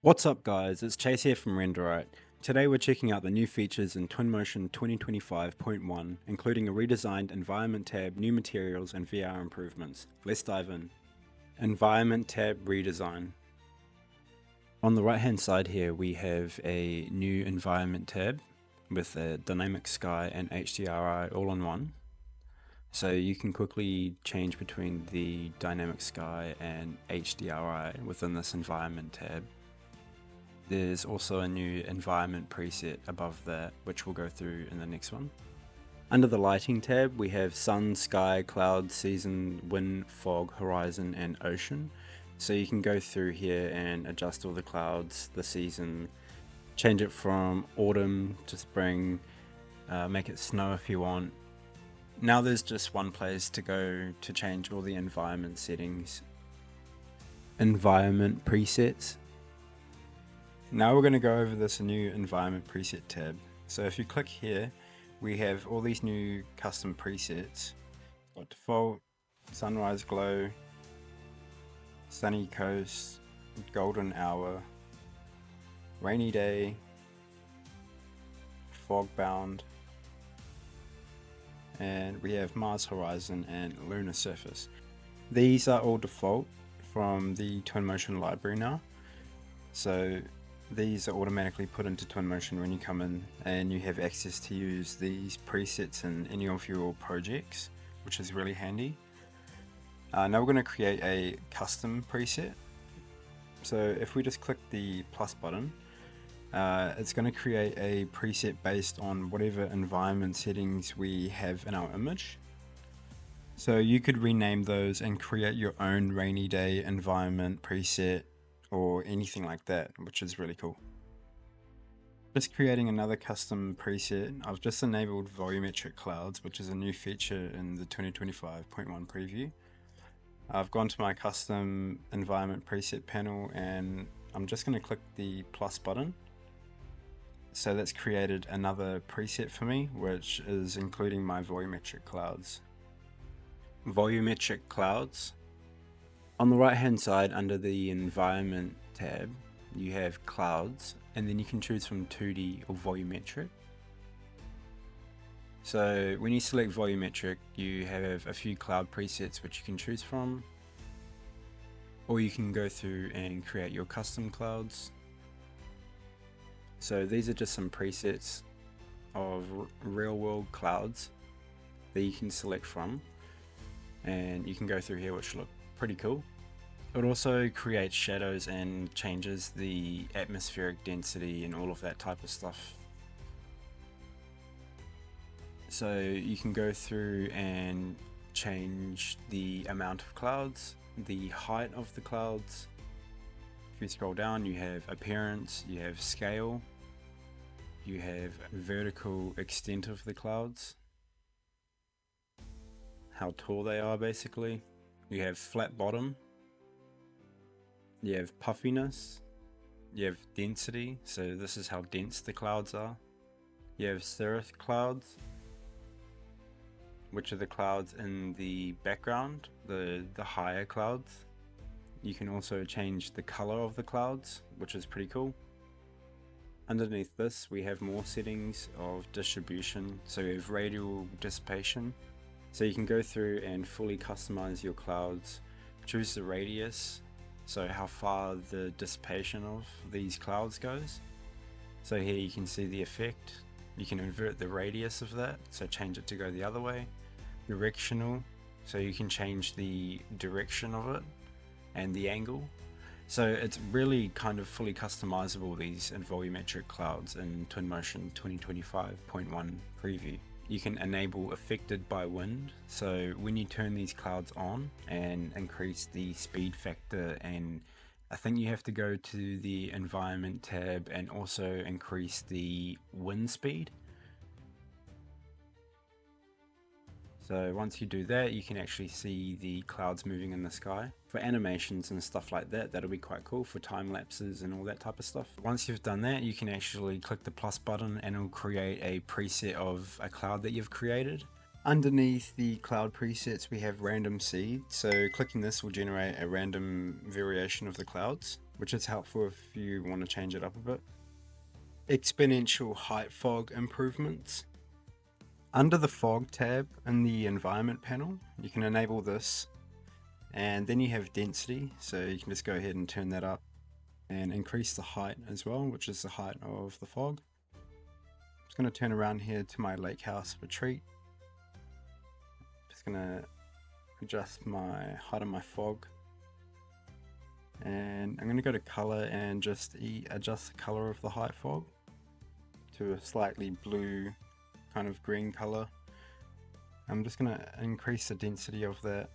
What's up guys, it's Chayse here from RenderRite. Today we're checking out the new features in Twinmotion 2025.1, including a redesigned Environment tab, new materials and VR improvements. Let's dive in. Environment tab Redesign. On the right hand side here we have a new Environment tab with a Dynamic Sky and HDRI all in one. So you can quickly change between the Dynamic Sky and HDRI within this Environment tab. There's also a new environment preset above that, which we'll go through in the next one. Under the lighting tab, we have sun, sky, cloud, season, wind, fog, horizon, and ocean. So you can go through here and adjust all the clouds, the season, change it from autumn to spring, make it snow if you want. Now there's just one place to go to change all the environment settings. Environment presets. Now we're going to go over this new environment preset tab. So if you click here, we have all these new custom presets. Got default, sunrise glow, sunny coast, golden hour, rainy day, fog bound, and we have Mars horizon and lunar surface. These are all default from the Twinmotion library now. So these are automatically put into Twinmotion when you come in, and you have access to use these presets in any of your projects, which is really handy. Now we're going to create a custom preset. So if we just click the plus button, it's going to create a preset based on whatever environment settings we have in our image. So you could rename those and create your own rainy day environment preset or anything like that, which is really cool. Just creating another custom preset. I've just enabled Volumetric Clouds, which is a new feature in the 2025.1 preview. I've gone to my custom environment preset panel and I'm just going to click the plus button. So that's created another preset for me, which is including my Volumetric Clouds. Volumetric Clouds. On the right hand side under the environment tab, you have clouds, and then you can choose from 2D or volumetric. So when you select volumetric, you have a few cloud presets which you can choose from, or you can go through and create your custom clouds. So these are just some presets of real world clouds that you can select from, and you can go through here, which look pretty cool. It also creates shadows and changes the atmospheric density and all of that type of stuff. So you can go through and change the amount of clouds, the height of the clouds. If you scroll down, you have appearance, you have scale, you have vertical extent of the clouds, how tall they are basically. You have flat bottom. You have puffiness, you have density, so this is how dense the clouds are. You have cirrus clouds, which are the clouds in the background, the higher clouds. You can also change the color of the clouds, which is pretty cool. Underneath this we have more settings of distribution, so you have radial dissipation. So you can go through and fully customize your clouds, choose the radius, so how far the dissipation of these clouds goes. So here you can see the effect. You can invert the radius of that, so change it to go the other way. Directional, so you can change the direction of it and the angle. So it's really kind of fully customizable, these volumetric clouds in Twinmotion 2025.1 preview. You can enable affected by wind, so when you turn these clouds on and increase the speed factor, and I think you have to go to the environment tab and also increase the wind speed. So once you do that, you can actually see the clouds moving in the sky. For animations and stuff like that, that'll be quite cool for time lapses and all that type of stuff. Once you've done that, you can actually click the plus button and it'll create a preset of a cloud that you've created. Underneath the cloud presets, we have random seed. So clicking this will generate a random variation of the clouds. which is helpful if you want to change it up a bit. Exponential Height Fog improvements. Under the Fog tab in the Environment panel, you can enable this, and then you have Density, so you can just go ahead and turn that up and increase the height as well, which is the height of the fog. I'm just going to turn around here to my lake house retreat. Just going to adjust my height of my fog, and I'm going to go to color and just adjust the color of the height fog to a slightly blue kind of green color. I'm just going to increase the density of that.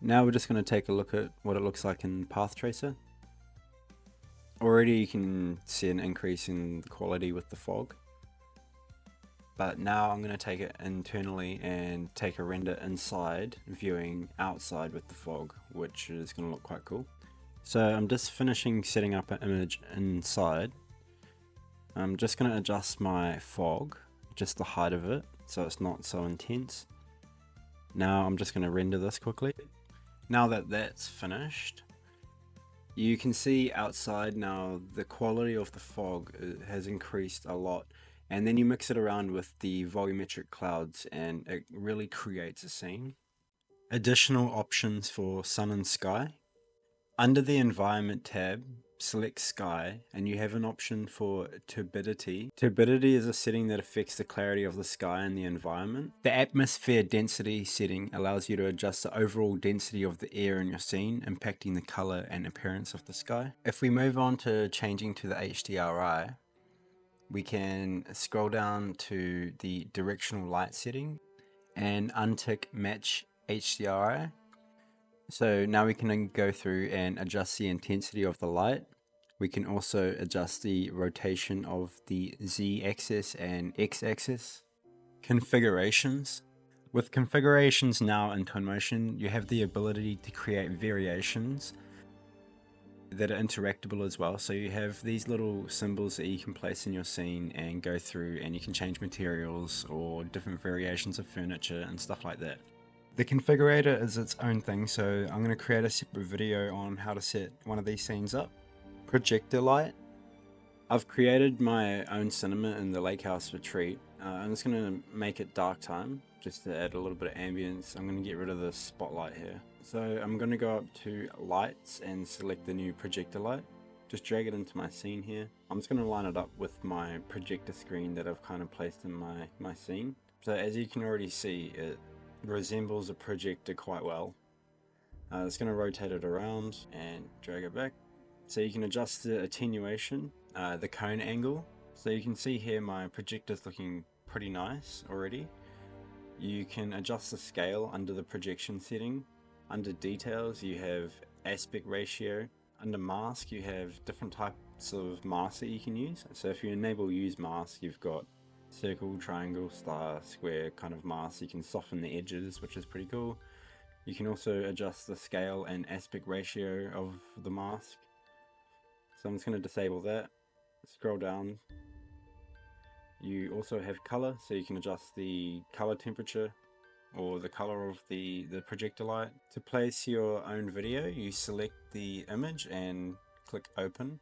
Now we're just going to take a look at what it looks like in Path Tracer. Already you can see an increase in the quality with the fog, but now I'm going to take it internally and take a render inside viewing outside with the fog, which is going to look quite cool. So I'm just finishing setting up an image inside. I'm just going to adjust my fog, just the height of it, so it's not so intense. Now I'm just going to render this quickly. Now that that's finished, you can see outside now the quality of the fog has increased a lot, and then you mix it around with the volumetric clouds and it really creates a scene. Additional options for sun and sky. Under the Environment tab, select Sky, and you have an option for Turbidity. Turbidity is a setting that affects the clarity of the sky and the environment. The Atmosphere Density setting allows you to adjust the overall density of the air in your scene, impacting the color and appearance of the sky. If we move on to changing to the HDRI, we can scroll down to the Directional Light setting and untick Match HDRI. So now we can go through and adjust the intensity of the light. We can also adjust the rotation of the Z-axis and X-axis. Configurations. With configurations now in Twinmotion, you have the ability to create variations that are interactable as well. So you have these little symbols that you can place in your scene and go through, and you can change materials or different variations of furniture and stuff like that. The configurator is its own thing, so I'm going to create a separate video on how to set one of these scenes up. Projector Light. I've created my own cinema in the Lake House Retreat. I'm just going to make it dark time, just to add a little bit of ambience. I'm going to get rid of the spotlight here. So I'm going to go up to Lights and select the new Projector Light. Just drag it into my scene here. I'm just going to line it up with my projector screen that I've kind of placed in my scene. So as you can already see, it resembles a projector quite well. It's going to rotate it around and drag it back. So you can adjust the attenuation, the cone angle. So you can see here my projector's looking pretty nice already. You can adjust the scale under the projection setting. Under details you have aspect ratio. Under mask you have different types of masks that you can use. So if you enable use mask, you've got circle, triangle, star, square kind of mask. You can soften the edges, which is pretty cool. You can also adjust the scale and aspect ratio of the mask. So I'm just going to disable that. Scroll down. You also have color, so you can adjust the color temperature or the color of the projector light. To place your own video, you select the image and click open.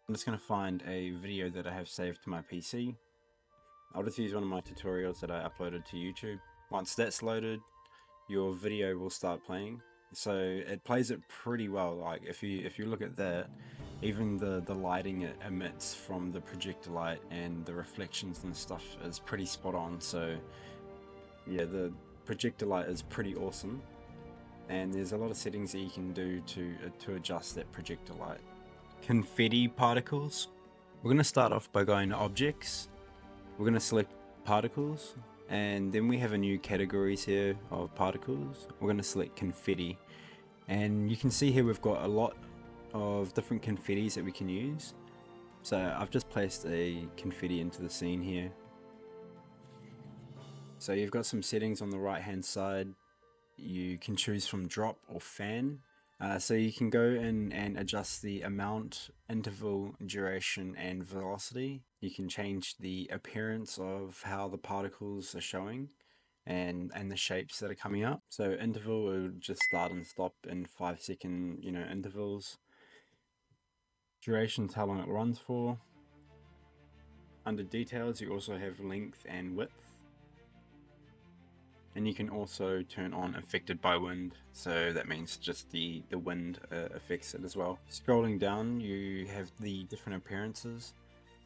I'm just going to find a video that I have saved to my PC. I'll just use one of my tutorials that I uploaded to YouTube. Once that's loaded, your video will start playing. So it plays it pretty well. Like if you look at that, even the lighting it emits from the projector light and the reflections and stuff is pretty spot on. So yeah, the projector light is pretty awesome, and there's a lot of settings that you can do to adjust that projector light. Confetti particles. We're going to start off by going to objects. We're going to select particles, and then we have a new categories here of particles. We're going to select confetti, and you can see here we've got a lot of different confettis that we can use. So I've just placed a confetti into the scene here. So you've got some settings on the right hand side. You can choose from drop or fan. So you can go in and adjust the amount, interval, duration and velocity. You can change the appearance of how the particles are showing and the shapes that are coming up. So interval will just start and stop in 5-second intervals. durations, how long it runs for. Under details, you also have length and width. And you can also turn on affected by wind, so that means just the wind affects it as well. Scrolling down, you have the different appearances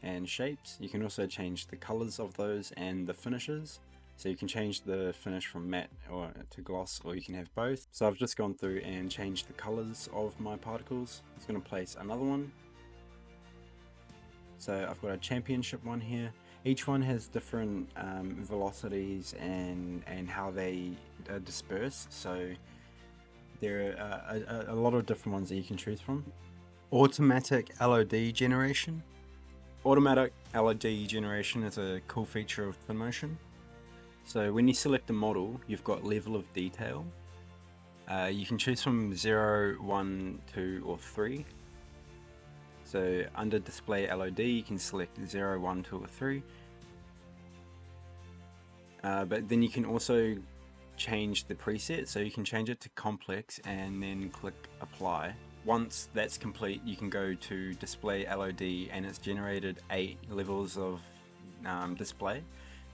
and shapes. You can also change the colors of those and the finishes. So you can change the finish from matte or to gloss, or you can have both. So I've just gone through and changed the colors of my particles. It's going to place another one. So I've got a championship one here. Each one has different velocities and how they disperse. So there are a lot of different ones that you can choose from. Automatic LOD generation. Automatic LOD generation is a cool feature of Twinmotion. So when you select a model, you've got level of detail. You can choose from 0, 1, 2, or 3. So under display LOD, you can select 0, 1, 2, or 3. But then you can also change the preset, so you can change it to complex and then click apply. Once that's complete, you can go to display LOD, and it's generated 8 levels of display.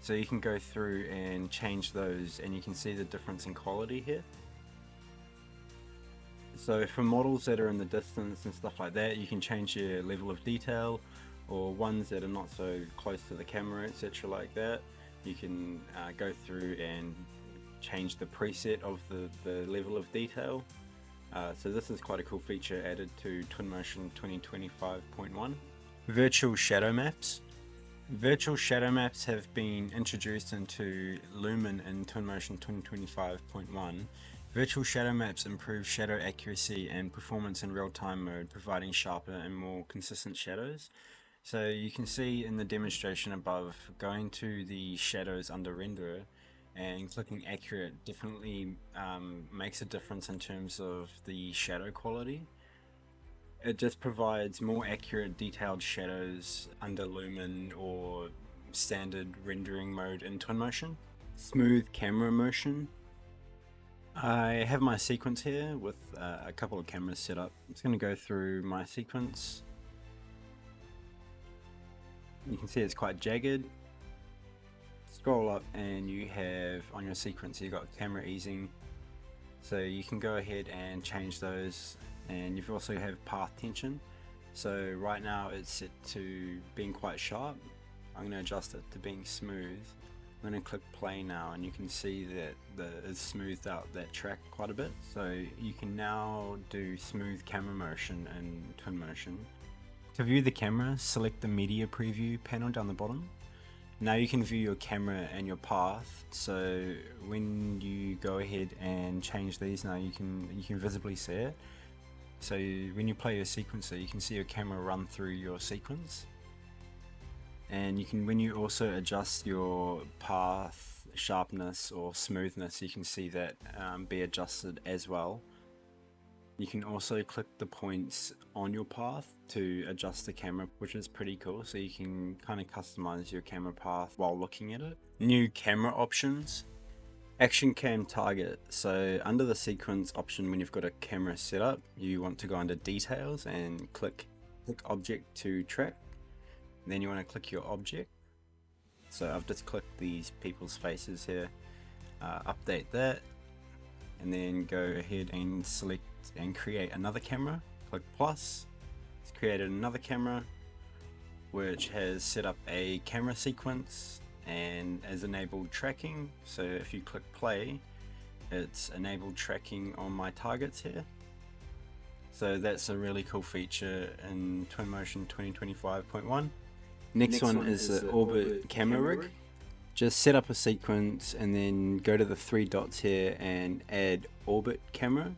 So you can go through and change those, and you can see the difference in quality here. So for models that are in the distance and stuff like that, you can change your level of detail, or ones that are not so close to the camera, etc. like that. You can go through and change the preset of the level of detail. So this is quite a cool feature added to Twinmotion 2025.1. Virtual shadow maps. Virtual shadow maps have been introduced into Lumen in Twinmotion 2025.1. Virtual shadow maps improve shadow accuracy and performance in real-time mode, providing sharper and more consistent shadows. So you can see in the demonstration above, going to the shadows under renderer and clicking accurate definitely makes a difference in terms of the shadow quality. It just provides more accurate detailed shadows under Lumen or standard rendering mode in Twinmotion. Smooth camera motion. I have my sequence here with a couple of cameras set up. I'm just going to go through my sequence. You can see it's quite jagged. Scroll up and you have on your sequence, you've got camera easing. So you can go ahead and change those, and you also have path tension. So right now it's set to being quite sharp. I'm going to adjust it to being smooth. I'm going to click play now, and you can see that it's smoothed out that track quite a bit. So you can now do smooth camera motion in Twinmotion. To view the camera, select the media preview panel down the bottom. Now you can view your camera and your path. So when you go ahead and change these, now you can visibly see it. So when you play your sequencer, you can see your camera run through your sequence. And you can, when you also adjust your path sharpness or smoothness, you can see that be adjusted as well. You can also click the points on your path to adjust the camera, which is pretty cool. So you can kind of customize your camera path while looking at it. New camera options. Action cam target. So under the sequence option, when you've got a camera set up, you want to go under details and click object to track. Then you want to click your object. So I've just clicked these people's faces here, update that, and then go ahead and select and create another camera. Click plus. It's created another camera which has set up a camera sequence and has enabled tracking. So if you click play, it's enabled tracking on my targets here. So that's a really cool feature in Twinmotion 2025.1. Next one is the orbit camera rig. Just set up a sequence and then go to the 3 dots here and add orbit camera.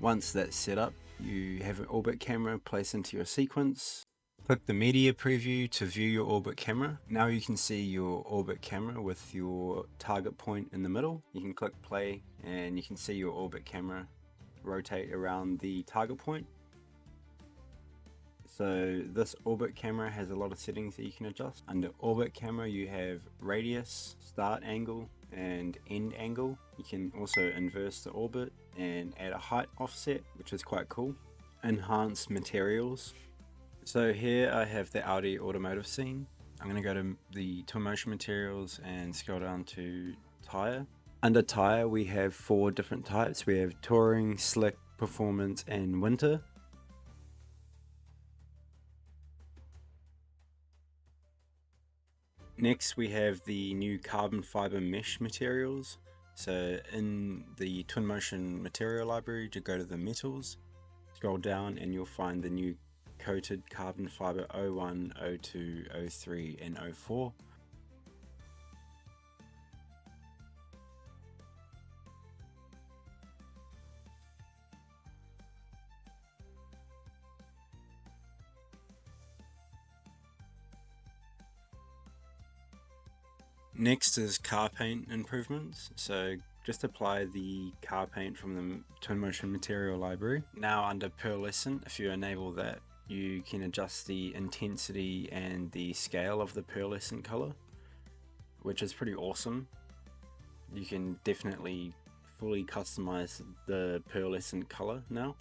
Once that's set up, you have an orbit camera placed into your sequence. Click the media preview to view your orbit camera. Now you can see your orbit camera with your target point in the middle. You can click play and you can see your orbit camera rotate around the target point. So this orbit camera has a lot of settings that you can adjust. Under orbit camera you have radius, start angle and end angle. You can also inverse the orbit and add a height offset, which is quite cool. Enhanced materials. So here I have the Audi automotive scene. I'm going to go to the Twinmotion materials and scroll down to tire. Under tire we have 4 different types. We have touring, slick, performance and winter. Next we have the new carbon fiber mesh materials. So in the Twinmotion material library, to go to the metals, scroll down and you'll find the new coated carbon fiber 01, 02, 03 and 04. Next is car paint improvements. So just apply the car paint from the Twinmotion material library. Now under pearlescent, if you enable that, you can adjust the intensity and the scale of the pearlescent color, which is pretty awesome. You can definitely fully customize the pearlescent color now.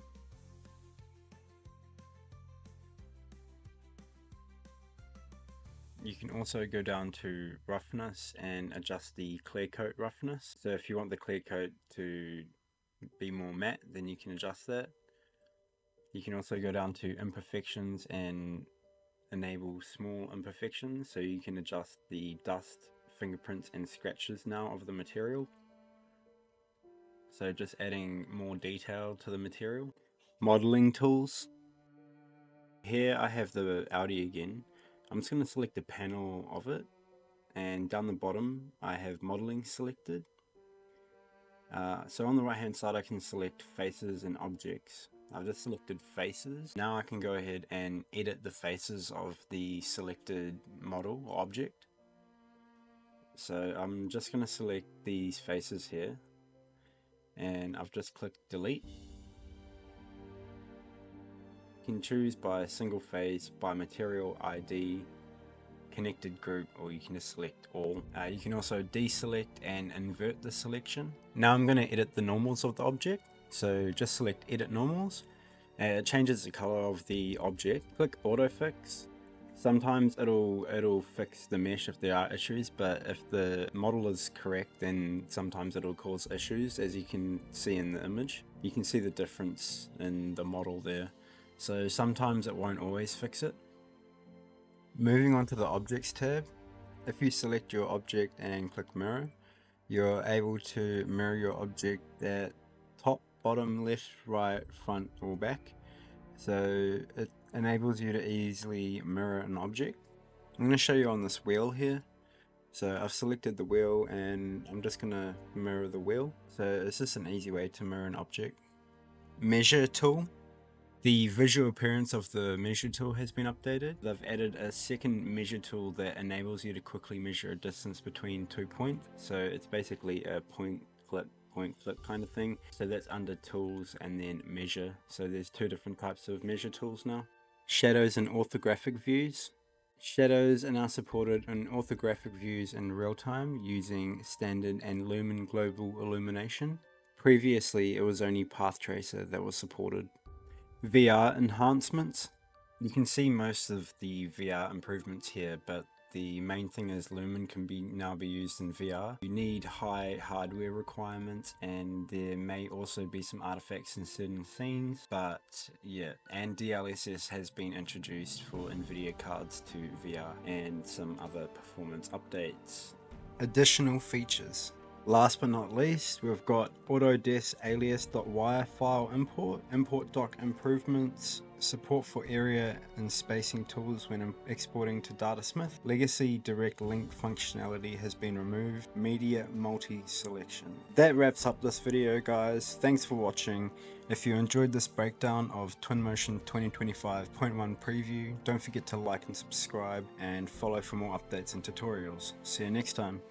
You can also go down to roughness and adjust the clear coat roughness. So if you want the clear coat to be more matte, then you can adjust that. You can also go down to imperfections and enable small imperfections, so you can adjust the dust, fingerprints and scratches now of the material. So just adding more detail to the material. Modeling tools. Here I have the Audi again. I'm just going to select a panel of it, and down the bottom I have modeling selected. So on the right hand side I can select faces and objects. I've just selected faces. Now I can go ahead and edit the faces of the selected model or object. So I'm just going to select these faces here, and I've just clicked delete. You can choose by single face, by material ID, connected group, or you can just select all. You can also deselect and invert the selection. Now I'm going to edit the normals of the object. So just select edit normals. It changes the color of the object. Click auto fix. Sometimes it'll fix the mesh if there are issues, but if the model is correct, then sometimes it'll cause issues, as you can see in the image. You can see the difference in the model there. So sometimes it won't always fix it. Moving on to the Objects tab, if you select your object and click mirror, you're able to mirror your object at top, bottom, left, right, front or back. So it enables you to easily mirror an object. I'm going to show you on this wheel here. So I've selected the wheel and I'm just going to mirror the wheel. So it's just an easy way to mirror an object. Measure tool. The visual appearance of the measure tool has been updated. They've added a second measure tool that enables you to quickly measure a distance between 2 points. So it's basically a point flip kind of thing. So that's under tools and then measure. So there's 2 different types of measure tools now. Shadows and orthographic views. Shadows are now supported in orthographic views in real time using standard and lumen global illumination. Previously it was only Path Tracer that was supported. VR enhancements. You can see most of the VR improvements here, but the main thing is Lumen can now be used in VR. You need high hardware requirements, and there may also be some artifacts in certain scenes, but yeah. And DLSS has been introduced for NVIDIA cards to VR, and some other performance updates. Additional features. Last but not least, we've got Autodesk alias.wire file import doc improvements, support for area and spacing tools when exporting to Datasmith. Legacy direct link functionality has been removed. Media multi-selection. That wraps up this video, guys. Thanks for watching. If you enjoyed this breakdown of Twinmotion 2025.1 preview, don't forget to like and subscribe and follow for more updates and tutorials. See you next time.